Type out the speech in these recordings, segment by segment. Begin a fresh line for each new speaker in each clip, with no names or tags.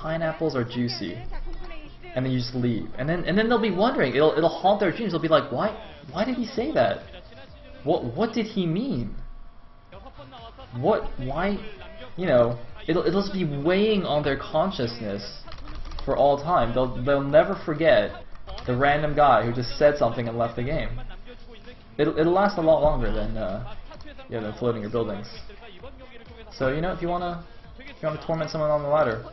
pineapples are juicy, and then you just leave, and then they'll be wondering. It'll haunt their dreams. They'll be like, why did he say that? What did he mean? Why? You know, it'll just be weighing on their consciousness for all time. They'll never forget the random guy who just said something and left the game. It'll last a lot longer than than floating your buildings. So you know, if you wanna torment someone on the ladder,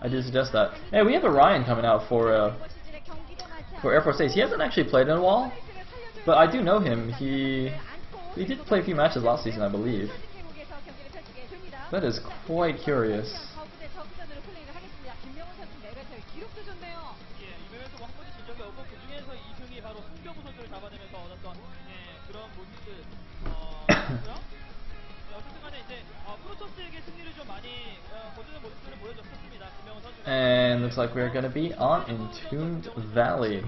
I do suggest that. Hey, we have Orion coming out for Air Force Ace. He hasn't actually played in a while, but I do know him. He did play a few matches last season, I believe. That is quite curious. And looks like we're going to be on Entombed Valley.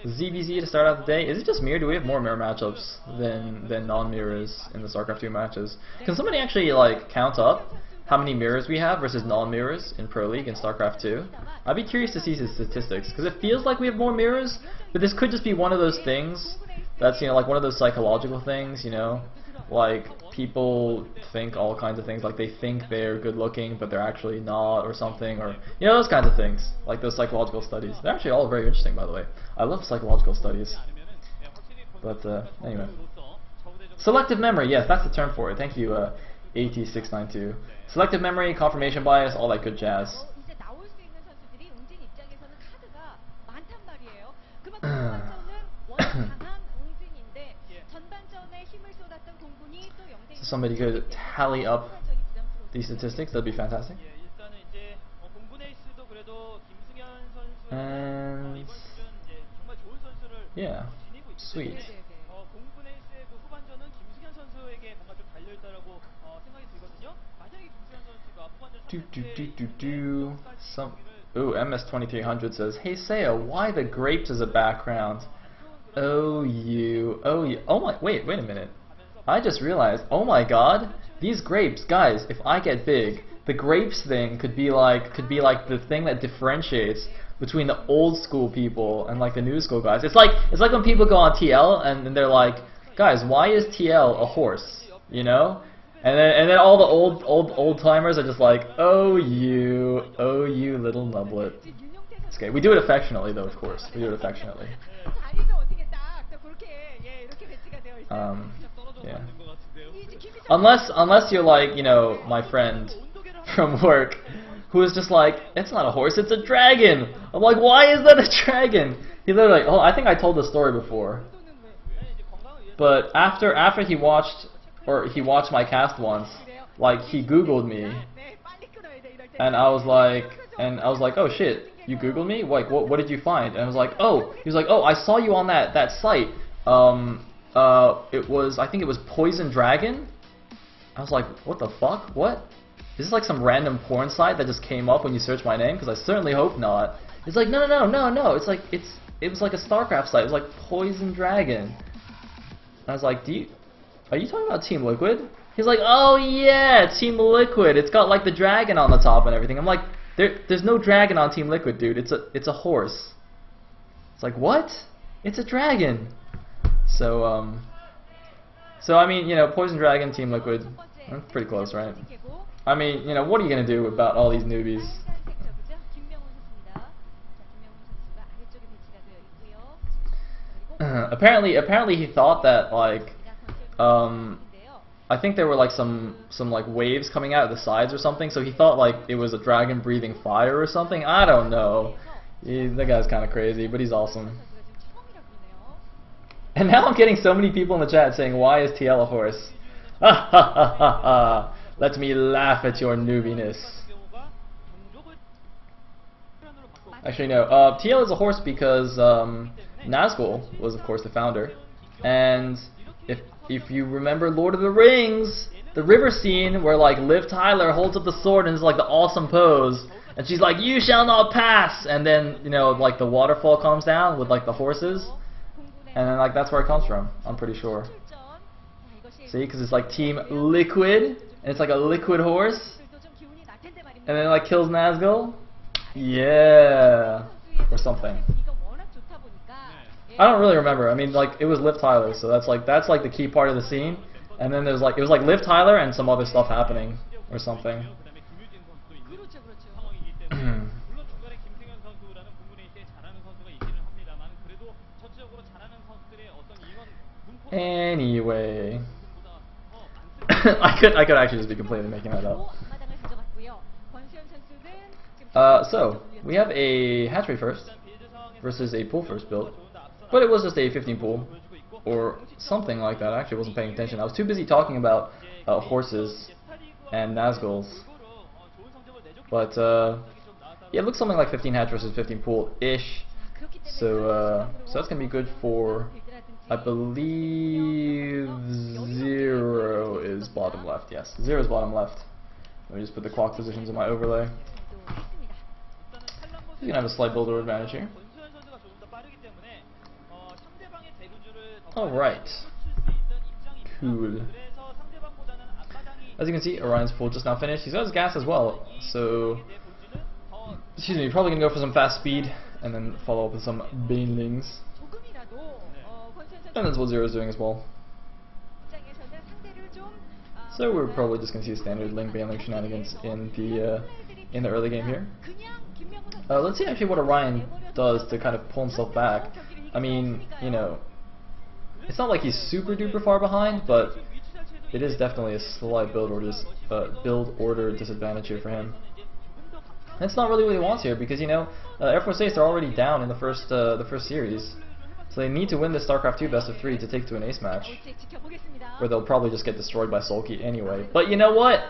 ZVZ to start out the day. Is it just mirror? Do we have more mirror matchups than non-mirrors in the StarCraft 2 matches? Can somebody actually like count up how many mirrors we have versus non-mirrors in Pro League and StarCraft 2? I'd be curious to see his statistics, because it feels like we have more mirrors, but this could just be one of those things that's, you know, like one of those psychological things, you know? Like, people think all kinds of things, like they think they're good looking but they're actually not, or something, or, you know, those kinds of things, like those psychological studies. They're actually all very interesting, by the way. I love psychological studies. But anyway, selective memory, yes, that's the term for it. Thank you, AT692. Selective memory, confirmation bias, all that good jazz. So somebody could tally up these statistics, that'd be fantastic. And yeah, sweet. Some MS2300 says, "Hey Sayle, why the grapes as a background?" Oh my, wait a minute. I just realized, oh my god, these grapes, guys, if I get big, the grapes thing could be like the thing that differentiates between the old school people and like the new school guys. It's like when people go on TL and they're like, guys, why is TL a horse? You know? And then all the old timers are just like, oh you little nublet. It's okay. We do it affectionately though, of course. We do it affectionately. Yeah. Unless you're like, you know, my friend from work who is just like, it's not a horse, it's a dragon. I'm like, why is that a dragon? He literally, oh, I think I told this story before. But after he watched my cast once, like he Googled me, and I was like, oh shit, you Googled me? Like, what did you find? And I was like, oh, he was like, oh, I saw you on that site. I think it was Poison Dragon. I was like, what the fuck? What? Is this like some random porn site that just came up when you search my name? Because I certainly hope not. It's like, no. It's like, it was like a StarCraft site. It was like Poison Dragon. I was like, are you talking about Team Liquid? He's like, oh yeah, Team Liquid. It's got like the dragon on the top and everything. I'm like, there's no dragon on Team Liquid, dude. It's a horse. It's like, what? It's a dragon. So I mean, you know, Poison Dragon, Team Liquid, that's pretty close, right? I mean, you know, what are you gonna do about all these newbies? Apparently he thought that like, I think there were like some like waves coming out of the sides or something, so he thought like it was a dragon breathing fire or something. I don't know. That guy's kind of crazy, but he's awesome. And now I'm getting so many people in the chat saying, why is TL a horse? Ha ha ha ha ha. Let me laugh at your noobiness. Actually, no. TL is a horse because Nazgul was, of course, the founder. And if you remember Lord of the Rings, the river scene where like Liv Tyler holds up the sword and it's like the awesome pose, and she's like, "You shall not pass," and then, you know, like the waterfall comes down with like the horses. And then, like, that's where it comes from, I'm pretty sure. See, because it's like Team Liquid, and it's like a liquid horse. And then like kills Nazgul? Yeah. Or something. I don't really remember. I mean, like, it was Liv Tyler, so that's like the key part of the scene. And then there's like, it was like Liv Tyler and some other stuff happening or something. Anyway, I could actually just be completely making that up. So we have a hatchery first versus a pool first build, but it was just a 15 pool or something like that. I actually wasn't paying attention. I was too busy talking about horses and Nazguls. But yeah, it looks something like 15 hatch versus 15 pool ish. So that's gonna be good for, I believe, 0 is bottom left. Yes, 0 is bottom left. Let me just put the clock positions in my overlay. You can have a slight builder advantage here. Alright. Cool. As you can see, Orion's pool just now finished. He's got his gas as well, so excuse me, probably gonna go for some fast speed and then follow up with some banelings. And that's what Zero's doing as well. So we're probably just gonna see standard link baneling shenanigans in the early game here. Let's see actually what Orion does to kind of pull himself back. I mean, you know, it's not like he's super duper far behind, but it is definitely a slight build order disadvantage here for him. That's not really what he wants here, because you know, Air Force Ace are already down in the first series, so they need to win this StarCraft 2 best of 3 to take to an ace match, where they'll probably just get destroyed by Sulky anyway. But you know what?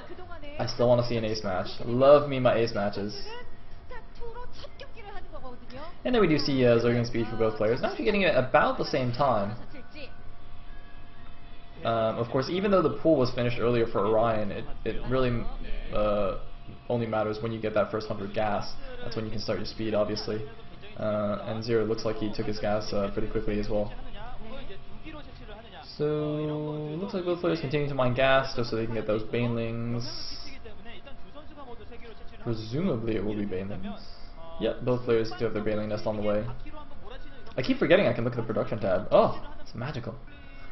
I still want to see an ace match. Love me my ace matches. And then we do see Zerging speed for both players, actually getting it at about the same time. Of course, even though the pool was finished earlier for Orion, it really only matters when you get that first 100 gas. That's when you can start your speed, obviously. And Zero looks like he took his gas pretty quickly as well. So, looks like both players continue to mine gas just so they can get those banelings. Presumably it will be banelings. Yep, both players do have their baneling nest on the way. I keep forgetting I can look at the production tab. Oh, it's magical.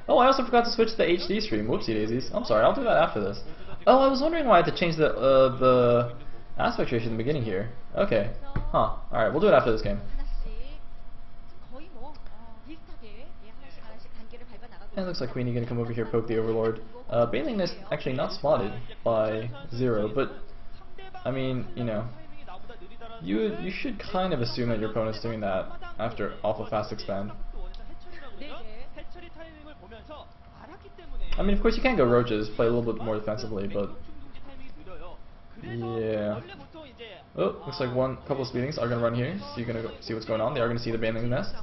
Oh, I also forgot to switch to the HD stream. Whoopsie daisies. I'm sorry, I'll do that after this. Oh, I was wondering why I had to change the aspect ratio in the beginning here. Okay. Huh. Alright, we'll do it after this game. And it looks like Queenie gonna come over here, poke the Overlord. Baneling nest actually not spotted by Zero, but I mean, you know, you should kind of assume that your opponent's doing that after awful fast expand. I mean, of course you can go roaches, play a little bit more defensively, but yeah. Oh, looks like a couple of speedings are gonna run here, so you're gonna go see what's going on. They are gonna see the baneling nest,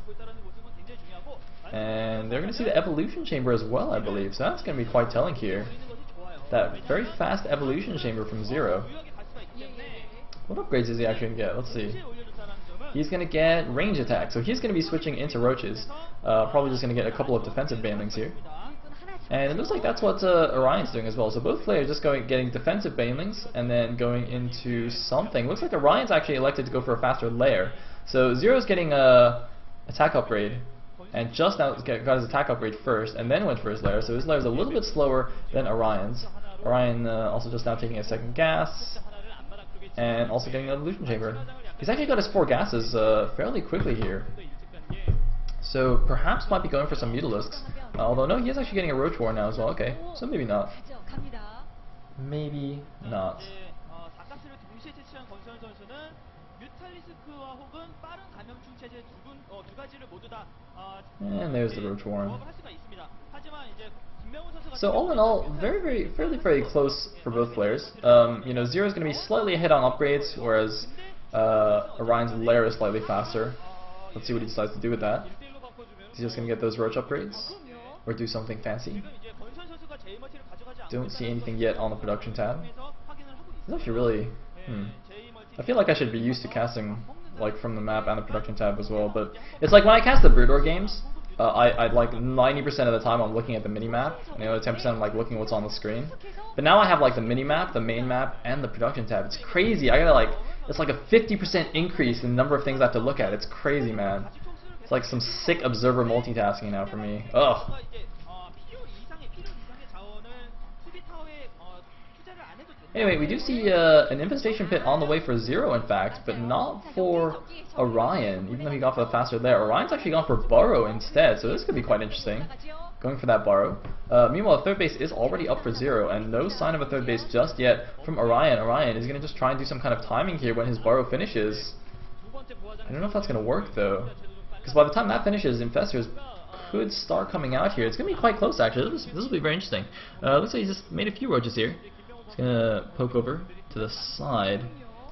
and they're gonna see the evolution chamber as well, I believe. So that's gonna be quite telling here. That very fast evolution chamber from Zero. What upgrades does he actually gonna get? Let's see. He's gonna get range attack, so he's gonna be switching into roaches. Probably just gonna get a couple of defensive banelings here. And it looks like that's what Orion's doing as well. So both players just getting defensive banelings and then going into something. Looks like Orion's actually elected to go for a faster lair. So Zero's getting a attack upgrade, and just now got his attack upgrade first, and then went for his lair. So his lair is a little bit slower than Orion's. Orion also just now taking a second gas, and also getting an evolution chamber. He's actually got his 4 gases fairly quickly here. So perhaps might be going for some Mutalisks. Although no, he is actually getting a Roach War now as well. Okay, so maybe not. Maybe not. And there's the Roach Warren. So all in all, fairly close for both players. You know, Zero's going to be slightly ahead on upgrades, whereas Orion's lair is slightly faster. Let's see what he decides to do with that. He's just going to get those roach upgrades, or do something fancy. Don't see anything yet on the production tab. It's actually really, I feel like I should be used to casting like from the map and the production tab as well, but it's like when I cast the Broodor games, I like 90% of the time I'm looking at the mini map, and the other 10% I'm like looking what's on the screen. But now I have like the mini map, the main map, and the production tab. It's crazy. I gotta like, it's like a 50% increase in the number of things I have to look at. It's crazy, man. It's like some sick observer multitasking now for me. Ugh. Anyway, we do see an infestation pit on the way for Zero, in fact, but not for Orion, even though he got for the faster there. Orion's actually gone for Burrow instead, so this could be quite interesting, going for that Burrow. Meanwhile, the third base is already up for Zero, and no sign of a third base just yet from Orion. Orion is going to just try and do some kind of timing here when his Burrow finishes. I don't know if that's going to work, though, because by the time that finishes, Infestors could start coming out here. It's going to be quite close, actually. This will be very interesting. Looks like he just made a few roaches here. He's gonna poke over to the side.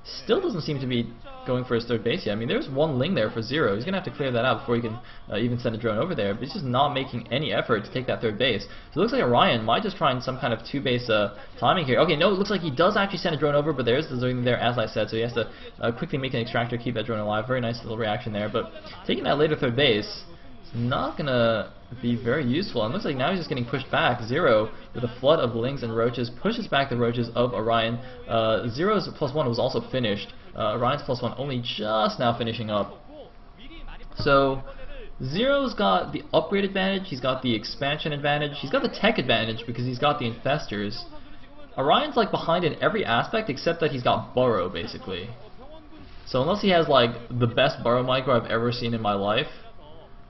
Still doesn't seem to be going for his third base yet. I mean, there's one Ling there for Zero. He's gonna have to clear that out before he can even send a drone over there. But he's just not making any effort to take that third base. So it looks like Orion might just try some kind of two-base timing here. Okay, no, it looks like he does actually send a drone over, but there's the Zerg there, as I said. So he has to quickly make an extractor, keep that drone alive. Very nice little reaction there. But taking that later third base, not gonna be very useful, and looks like now he's just getting pushed back. Zero, with a flood of Lings and Roaches, pushes back the Roaches of Orion. Zero's +1 was also finished. Orion's +1 only just now finishing up. So Zero's got the upgrade advantage, he's got the expansion advantage, he's got the tech advantage because he's got the Infestors. Orion's like behind in every aspect except that he's got Burrow, basically. So unless he has like the best Burrow micro I've ever seen in my life,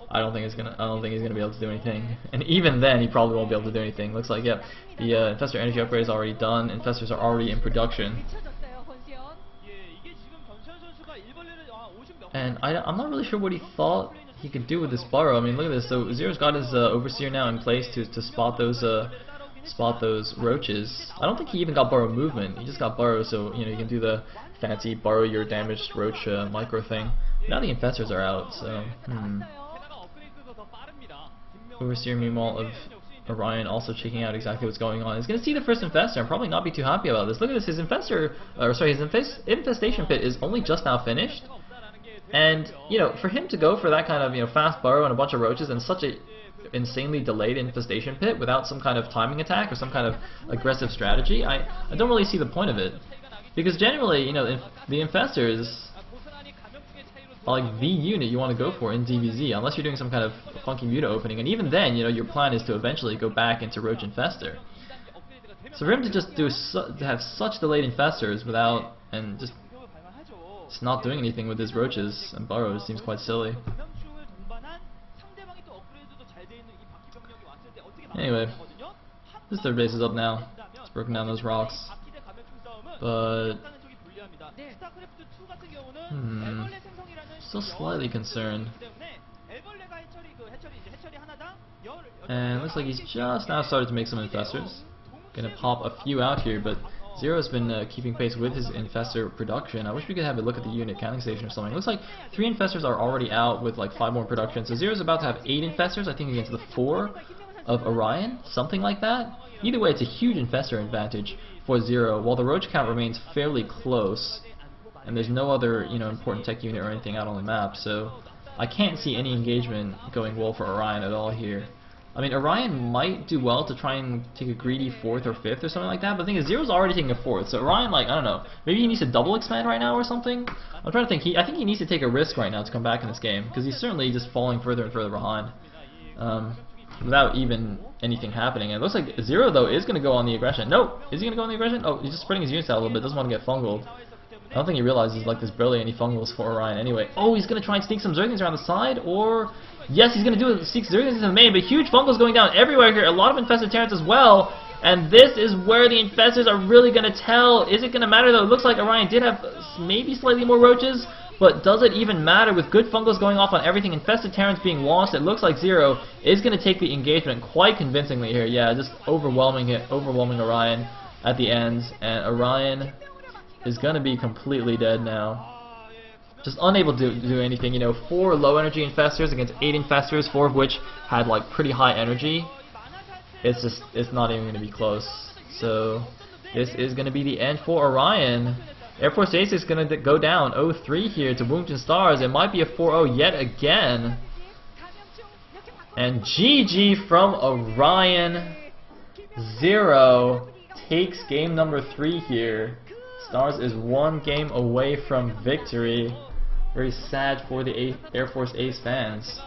I don't think he's gonna be able to do anything. And even then, he probably won't be able to do anything. Looks like, yeah, the Infestor energy upgrade is already done. Infestors are already in production. And I'm not really sure what he thought he could do with this Burrow. I mean, look at this. So Zero's got his Overseer now in place to spot those roaches. I don't think he even got Burrow movement. He just got Burrow, so you know you can do the fancy borrow your damaged roach micro thing. Now the Infestors are out, so Overseer meanwhile of Orion also checking out exactly what's going on. He's going to see the first Infestor and probably not be too happy about this. Look at this, his infestation pit is only just now finished. And, you know, for him to go for that kind of, you know, fast burrow and a bunch of roaches and such a insanely delayed infestation pit without some kind of timing attack or some kind of aggressive strategy, I don't really see the point of it. Because generally, you know, the Infestors are like the unit you want to go for in DBZ, unless you're doing some kind of funky muta opening, and even then, you know, your plan is to eventually go back into Roach Infestor. So for him to just to have such delayed Infestors without, and just not doing anything with his roaches and burrows seems quite silly. Anyway, this third base is up now. It's broken down those rocks. But still slightly concerned. And looks like he's just now started to make some Infestors. Gonna pop a few out here, but Zero's been keeping pace with his Infestor production. I wish we could have a look at the unit counting station or something. It looks like 3 Infestors are already out with like 5 more in production. So Zero's about to have 8 Infestors, I think, against the 4 of Orion, something like that. Either way, it's a huge Infestor advantage for Zero, while the Roach count remains fairly close, and there's no other, you know, important tech unit or anything out on the map. So I can't see any engagement going well for Orion at all here. I mean, Orion might do well to try and take a greedy 4th or 5th or something like that, but the thing is, Zero's already taking a 4th, so Orion, like, I don't know, maybe he needs to double expand right now or something? I'm trying to think. I think he needs to take a risk right now to come back in this game, because he's certainly just falling further and further behind, without even anything happening. And it looks like Zero, though, is going to go on the aggression. No! Is he going to go on the aggression? Oh, he's just spreading his units out a little bit, doesn't want to get fungled. I don't think he realizes, like, there's barely any fungals for Orion anyway. Oh, he's going to try and sneak some Zerglings around the side, or... Yes, he's going to do it. 6 Zerglings into the main, but huge fungals going down everywhere here. A lot of infested Terrans as well. And this is where the Infestors are really going to tell. Is it going to matter, though? It looks like Orion did have maybe slightly more roaches, but does it even matter? With good fungals going off on everything, infested Terrans being lost, it looks like Zero is going to take the engagement quite convincingly here. Yeah, just overwhelming Orion at the end. And Orion is going to be completely dead now. Just unable to do anything, you know, 4 low energy Infestors against 8 Infestors, 4 of which had like pretty high energy. It's not even going to be close. So this is going to be the end for Orion. Air Force Ace is going to go down 0-3 here to Woongjan Stars. It might be a 4-0 yet again. And GG from Orion. 0 takes game number 3 here. Stars is 1 game away from victory. Very sad for the Air Force Ace fans.